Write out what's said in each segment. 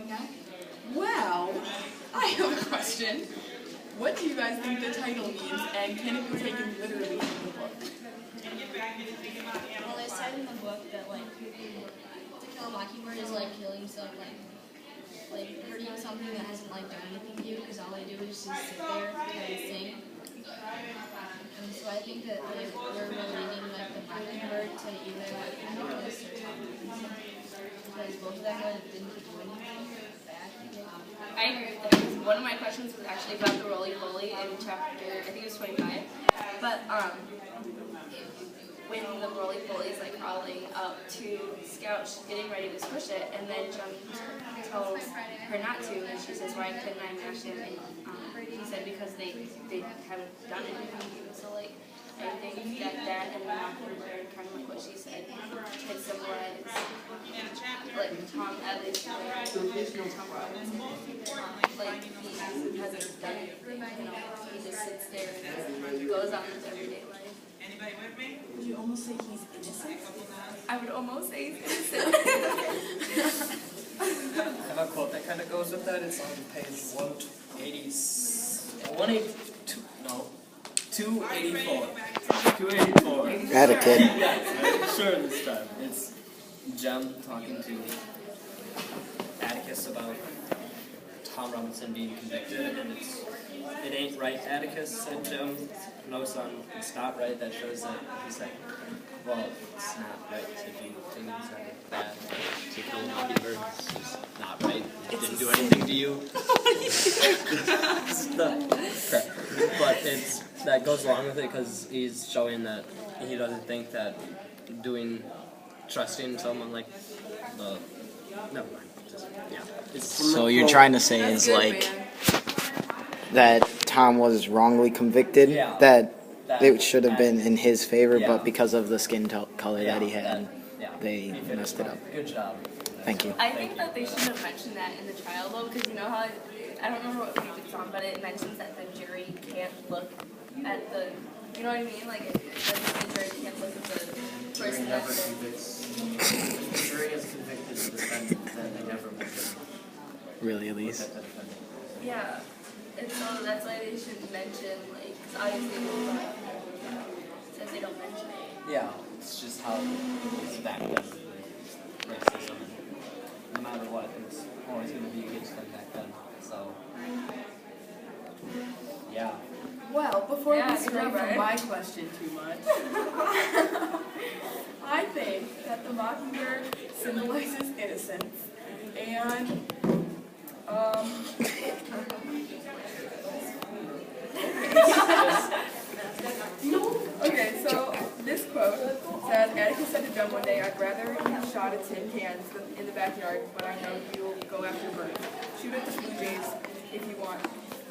like that? Well, I have a question. What do you guys think the title means, and can it be taken literally from the book? Well, they said in the book that like to kill a mockingbird is like killing some like hurting something that hasn't like done anything to you, because all they do is just sit there and sing. And so I think that they were relating like the mockingbird to either like Nicholas or Tom, because both of them didn't do anything bad. I agree with that. One of my questions was actually about the roly-poly in chapter, I think it was 25. But when the roly-poly is like crawling up to Scout, she's getting ready to squish it, and then Jem tells her not to, and she says, "Why couldn't I mash him?" And he said, "Because they haven't done anything to you." So like, I think that and the mockingbird, kind of like what she said, can symbolize like Tom Evans, like Tom Robinson, like he hasn't done anything, he just sits there and goes on with everyday life. Anybody with me? Would you almost say he's innocent? I would almost say he's innocent. I have a quote that kind of goes with that. It's on page 284. 284. Had a kid. Yes, sure this time. It's Jem talking to Atticus about Tom Robinson being convicted, and it ain't right, Atticus, said Jem. No, son, it's not right. That shows that he's like, well, it's not right to do things that are bad. To kill a mockingbird is not right. It didn't do anything to you. Correct. But that goes along with it because he's showing that he doesn't think that trusting someone like never mind. So you're trying to say is like that Tom was wrongly convicted, that it should have been in his favor, but because of the skin color that he had, they messed it up. Good job. Thank you. I think that they shouldn't have mentioned that in the trial though, because you know how, I don't remember what page it's on, but it mentions that the jury can't look at the, you know what I mean? Like, the jury can't look at the person Never that's convicts. If the jury has convicted the defendant, then they never look at Really, Elise? the defendant. yeah. And so that's why they should mention, like, because obviously since they don't mention it. Yeah, it's just how it was back then. Racism, no matter what, it was always going to be against them back then. So, yeah. Well, before Yeah, we stray you're from right. my question too much, I think that the mockingbird symbolizes innocence, and okay, so this quote says, Atticus said to Jem one day, "I'd rather you shot at tin cans in the backyard, but I know you'll go after birds. Shoot at the blue jays if you want,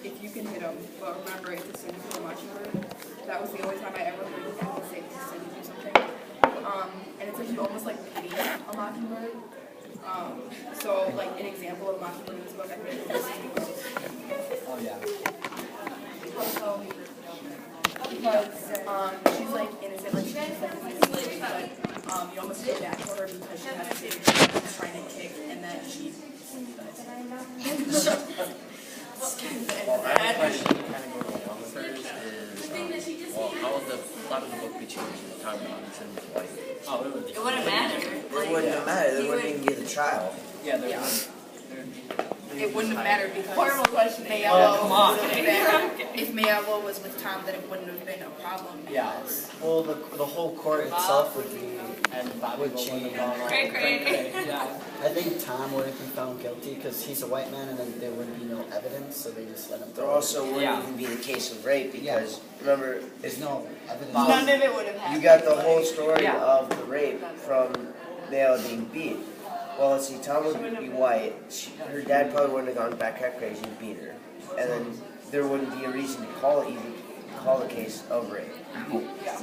if you can hit them, but remember it's a sin for a mockingbird." That was the only time I ever heard anyone say it's a sin to do something. And it's like you almost like pity a mockingbird. So like an example of a mockingbird in this book, I think is this quote. Oh, yeah. Because she's like innocent, like she's like slave, but you almost feel bad for her because she has to say she's trying to kick and then she dies. Well, I have a question kind of going along with hers is, well, how would the plot of the book be changed if Tom Robinson was white? Oh, it would. It wouldn't matter. It wouldn't have mattered. They wouldn't even get the trial. Yeah, there It wouldn't have mattered because Horrible question. Mayello come on. would have been, if Mayello was with Tom, then it wouldn't have been a problem. Yeah. Well, the whole court itself would be And Bobby would wouldn't change. have gone on. Cray-cray. Yeah. I think Tom would have been found guilty because he's a white man, and then there would be no evidence, so they just let him There go. also wouldn't Yeah. even be the case of rape because, remember, There's no evidence. None of it would have you happened. got the whole story Yeah. of the rape from Mayla being beat. Well, let's see, Tom would be white. Her dad probably wouldn't have gone back that crazy and beat her. And then there wouldn't be a reason to call the case of rape. Yeah.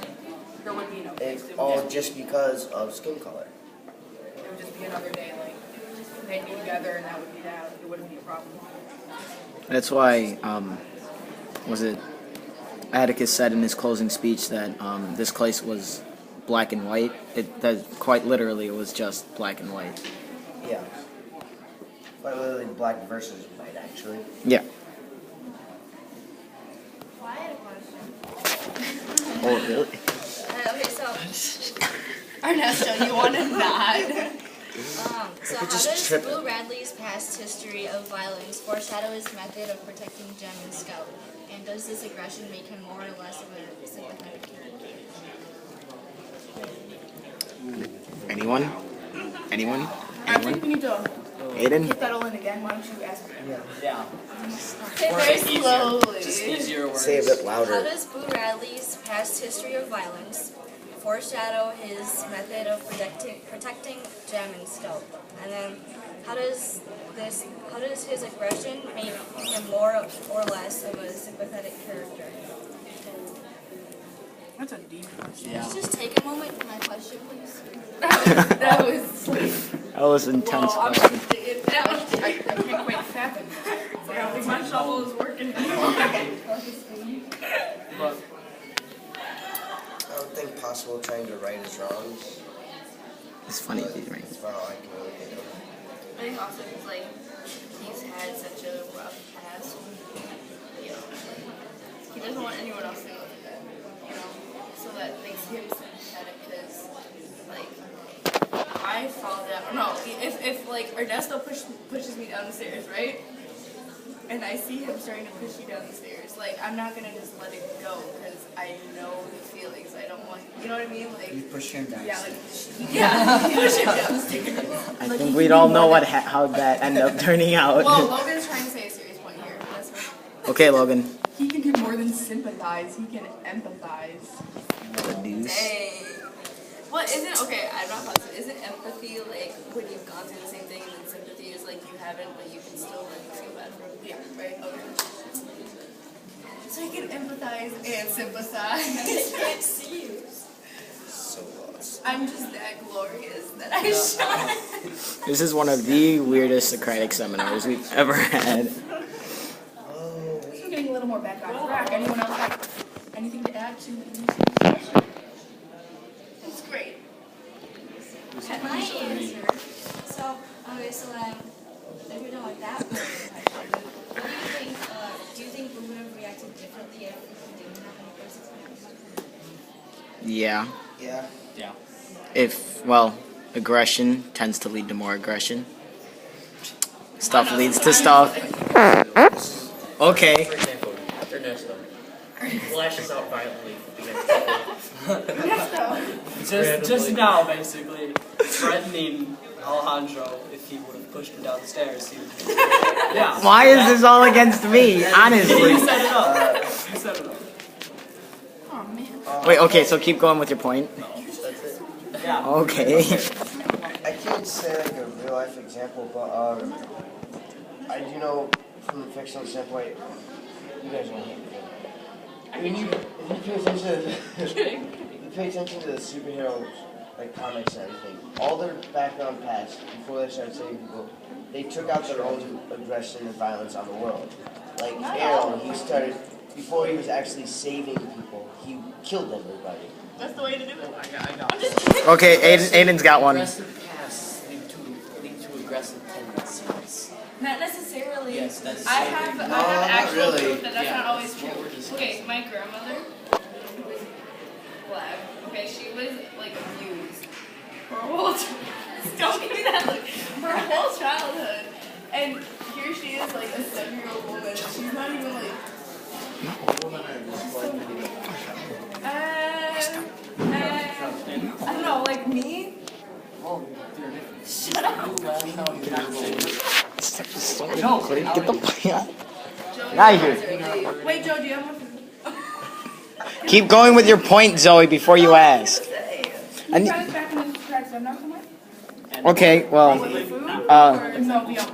There would be no It's case. It would all just just because of skin color. it would just be another day, like, they'd be together and that would be that. It wouldn't be a problem. That's why, was it Atticus said in his closing speech that this case was black and white? That quite literally it was just black and white. Yeah. Like literally black versus white, actually. Yeah. Well, I had a question. Oh, really? Okay, so Ernesto, you want to nod? So how just does trip Boo Radley's past history of violence foreshadow his method of protecting Jem and Scout? And does this aggression make him more or less of a sympathetic character? Anyone? Anyone? I think we need to Aiden? hit that all in again. Why don't you ask me? Yeah. Very slowly. Just easier words. Say a bit How louder. does Boo Radley's past history of violence foreshadow his method of protecting Jem and Scout? And then how does his aggression make him more or less of a sympathetic character? That's a deep question. Yeah. Just take a moment for my question, please. That was like, That was an intense well, I'm question. I can't quite fathom. So I don't think my shovel is working. But I don't think possible trying to right is wrong. It's funny if you right. That's about all I can really think of. I think also it's like he's had such a rough past. You know, like, he doesn't want anyone else to go through that. You know, so that makes him sympathetic because, like, I fall down. No, if like Ernesto pushes me down the stairs, right? And I see him starting to push you down the stairs. Like, I'm not gonna just let it go because I know the feelings. I don't want, you know what I mean? Like, You push him down. yeah, like, yeah, push him down the stairs. I think we'd all know how that ended up turning Well, out. Logan's trying to say a serious point here. That's what, Okay, Logan. he can do more than sympathize. He can empathize. The deuce. Dang. Well, isn't, okay, I'm not positive. Isn't empathy like when you've gone through the same thing and then sympathy is like you haven't, but you can still like feel bad for it? Yeah, right? Okay. So you can empathize and sympathize. I can't see you. So lost. I'm just that glorious that I shine. This is one of the weirdest Socratic seminars we've ever had. Oh, So getting a little more back on track. Anyone else have anything to add to this discussion? It's great. Can I answer? So, okay, so if you're done with that part of the question, what do you think Boo would have reacted differently if he didn't have any first experience? Yeah. yeah. yeah. If, well, aggression tends to lead to more aggression. Stuff leads to stuff. Okay. For example, Ernesto flashes out violently Just now, basically, threatening Alejandro if he would have pushed him down the stairs. He would, yeah. Why is this all against me? Honestly. You set it up. You set it up. Oh man. Wait, okay, so keep going with your point. Yeah. Okay. I can't say like a real life example, but I do know from a fictional standpoint, you guys won't hate me. When you if you pay attention to the superheroes like comics and everything, all their background past before they started saving people, they took out their own aggression and violence on the world. Like Arrow, he started before he was actually saving people, he killed everybody. That's the way to do it. I got Okay, Aiden's got one. aggressive pasts lead to aggressive tendencies. Not necessarily. Yes, that's I have not actual really. proof that that's Yeah, not always that's what true. we're discussing. Okay, my grandmother was black. Okay, she was like abused for her whole don't give me that look. For her whole childhood. And here she is like a 7-year-old woman. She's not even like I don't know, like me? Shut up. Get the fuck out. Get out of here. Wait, Joe, do you have one? Keep going with your point, Zoe, before you ask. I You need- guys back in the track, so I'm not somewhere? Okay, well, Food? uh, No, beyond.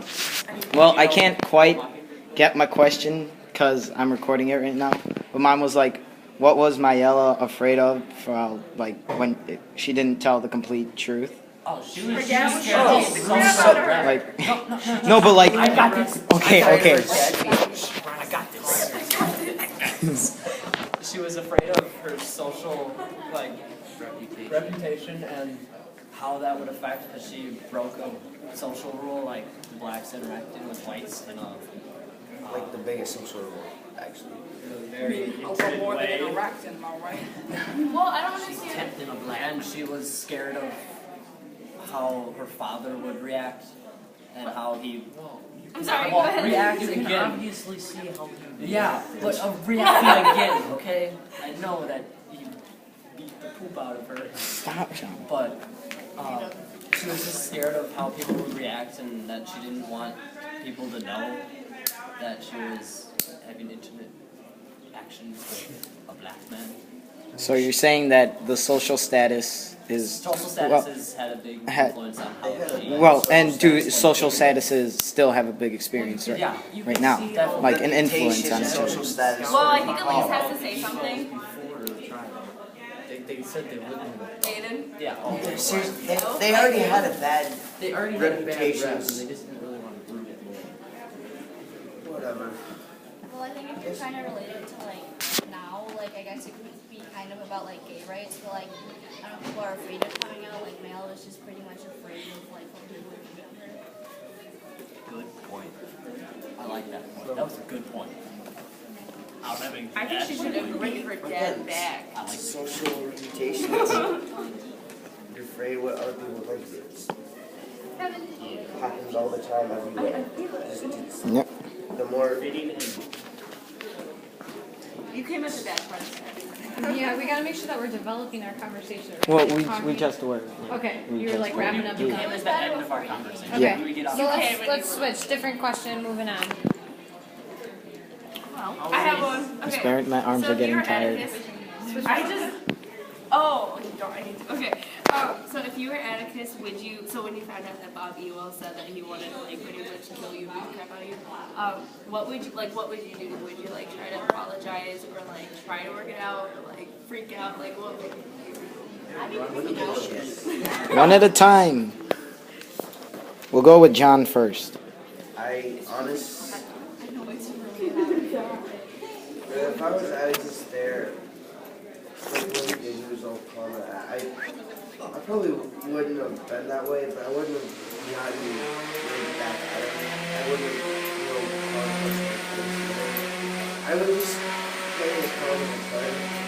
well, I can't quite get my question because I'm recording it right now. But mine was like, what was Mayella afraid of for like when she didn't tell the complete truth? Oh, she was. Her dad was Oh, shot. Like, no, but like, I got this. okay. I got this. She was afraid of her social, like, reputation and how that would affect, because she broke a social rule, like the blacks interacting with whites in a Like the biggest social rule, actually. very A little intimate more than way. interaction, am I right? Well, I don't understand. In a black, and she was scared of how her father would react and how he. I'm sorry, Well, go ahead. react You can again. obviously see how he Yeah, but reacting again, okay? I know that he beat the poop out of her, Stop, Sean. but she was just scared of how people would react and that she didn't want people to know that she was having intimate actions with a black man. So you're saying that the social status is Social well, statuses had a big ha- influence on how she. well, and do social statuses still have a big experience right, Yeah, you right can now, see that like an influence Reputation, on each social other? status. Well, I think Elise has to say something. before the trial. They said they wouldn't. Aiden. Yeah. Oh, They're serious- they already had a bad They already had a bad rep, and reputations. they just didn't really want to prove it more. Whatever. Well, I think if you're trying to relate it to like now, like I guess it could be kind of about like gay rights, but like I don't know, people are afraid of coming out. Like Mel is just pretty much afraid of like what people would think of her. Good point. I like that point. That was a good point. I don't have anything to I think add. she should bring her dad back. I like Social reputations. You're afraid what other people think of you. It happens all the time, everywhere. Yep. The more reading and You came at the bad part of that. Yeah, we gotta make sure that we're developing our conversation. Well, Talking- we just were. Okay, we you're just like were. wrapping up. you the came as the end of our conversation. Yeah. We get off So the let's switch. Different question. Moving on. I have one. Miss Okay. Barrett, my arms So are if getting you're tired. Atticus, I just. Oh, don't I need to? Okay. So if you were Atticus, would you? So when you found out that Bob Ewell said that he wanted to like pretty much kill you, beat the crap out of you, what would you like? What would you do? Would you like try to apologize or like try to work it out or like freak out? Like what would you do? One at a time. We'll go with John first. if I was Atticus there, like when he did, he was all calm. I probably wouldn't have been that way, but I wouldn't have gotten really back at him. I wouldn't have, caused much of a I would just play as calm as I could.